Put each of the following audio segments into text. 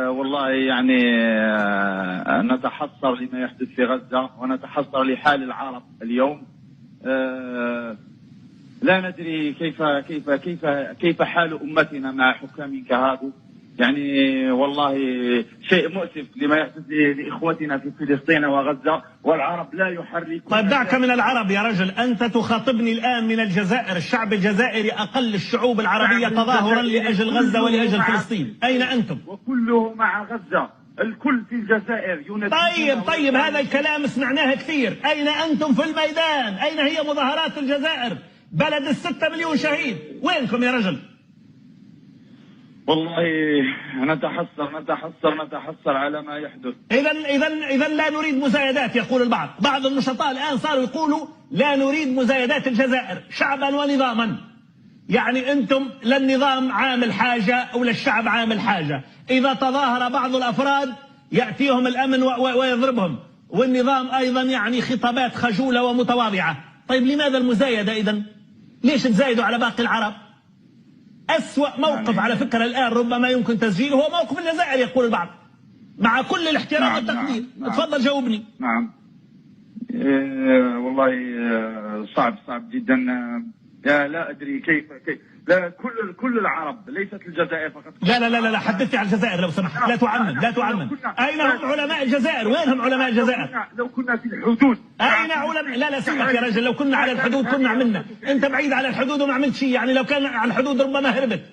والله يعني نتحسر لما يحدث في غزة، ونتحسر لحال العرب اليوم. لا ندري كيف حال أمتنا مع حكام كهذا. يعني والله شيء مؤسف لما يحدث لإخوتنا في فلسطين وغزة، والعرب لا يحركون. طيب دعك من العرب يا رجل، أنت تخاطبني الآن من الجزائر. الشعب الجزائري أقل الشعوب العربية تظاهرا لأجل غزة ولأجل فلسطين. أين أنتم؟ وكله مع غزة، الكل في الجزائر ينادي. طيب هذا الكلام سمعناه كثير. أين أنتم في الميدان؟ أين هي مظاهرات الجزائر؟ بلد ال6 مليون شهيد، وينكم يا رجل؟ والله نتحسر على ما يحدث. إذا لا نريد مزايدات يقول البعض. بعض النشطاء الآن صاروا يقولوا لا نريد مزايدات الجزائر شعبا ونظاما. يعني أنتم لا النظام عامل حاجة ولا الشعب عامل حاجة. إذا تظاهر بعض الأفراد يأتيهم الأمن ويضربهم، والنظام أيضا يعني خطابات خجولة ومتواضعة. طيب لماذا المزايدة إذن؟ ليش تزايدوا على باقي العرب؟ أسوأ موقف على فكرة الآن ربما يمكن تسجيله هو موقف الجزائر يقول البعض، مع كل الاحترام والتقدير. تفضل جاوبني. نعم. والله صعب جدا. لا أدري كيف لا كل العرب، ليست الجزائر فقط. لا حدثني عن الجزائر لو سمحت. لا تعمم. أين هم علماء الجزائر؟ وينهم علماء الجزائر؟ لو كنا في الحدود. أين علماء؟ لا سمح يا رجل، لو كنا على الحدود كنا عملنا. أنت بعيد على الحدود وما عملت شيء. يعني لو كان على الحدود ربما هربت.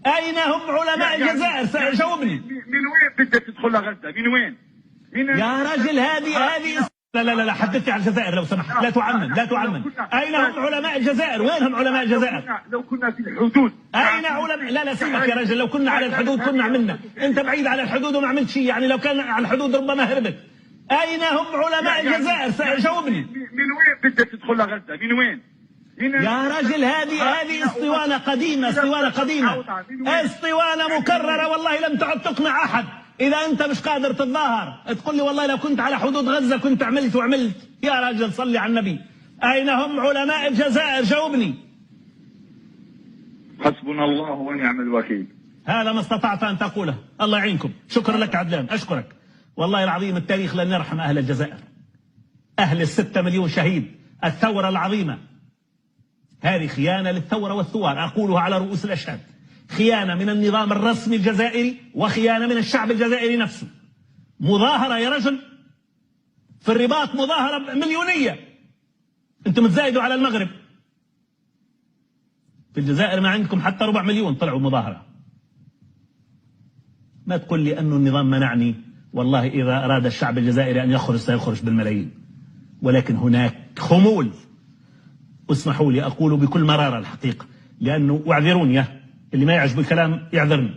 أين هم علماء الجزائر؟ جاوبني. من وين بدك تدخل غزة؟ من وين؟ يا رجل هذه لا حدثني عن الجزائر لو سمحت. لا تعمم. أين هم علماء الجزائر؟ وينهم علماء الجزائر؟ لو كنا في الحدود. أين علماء؟ لا سمح يا رجل، لو كنا على الحدود كنا عملنا. أنت بعيد على الحدود وما عملت شيء. يعني لو كان على الحدود ربما هربت. أين هم علماء الجزائر؟ جاوبني. من وين بدك تدخل غزة؟ من وين؟ يا رجل هذه اسطوانة قديمة. اسطوانة مكررة والله لم تعد تقنع أحد. إذا أنت مش قادر تتظاهر تقول لي والله لو كنت على حدود غزة كنت عملت يا رجل صلي على النبي. أين هم علماء الجزائر؟ جاوبني. حسبنا الله ونعم الوكيل. هذا ما استطعت أن تقوله. الله يعينكم. شكرا لك عدلان، أشكرك والله العظيم. التاريخ لن يرحم أهل الجزائر، أهل ال6 مليون شهيد، الثورة العظيمة. هذه خيانة للثورة والثوار، أقولها على رؤوس الأشهاد. خيانة من النظام الرسمي الجزائري، وخيانة من الشعب الجزائري نفسه. مظاهرة يا رجل في الرباط، مظاهرة مليونية. أنتم تزايدوا على المغرب. في الجزائر ما عندكم حتى 4 مليون طلعوا مظاهرة. ما تقول لي أنه النظام منعني. والله إذا أراد الشعب الجزائري أن يخرج سيخرج بالملايين، ولكن هناك خمول. اسمحوا لي أقول بكل مرارة الحقيقة، لأنه واعذروني اللي ما يعجب الكلام يعذرني.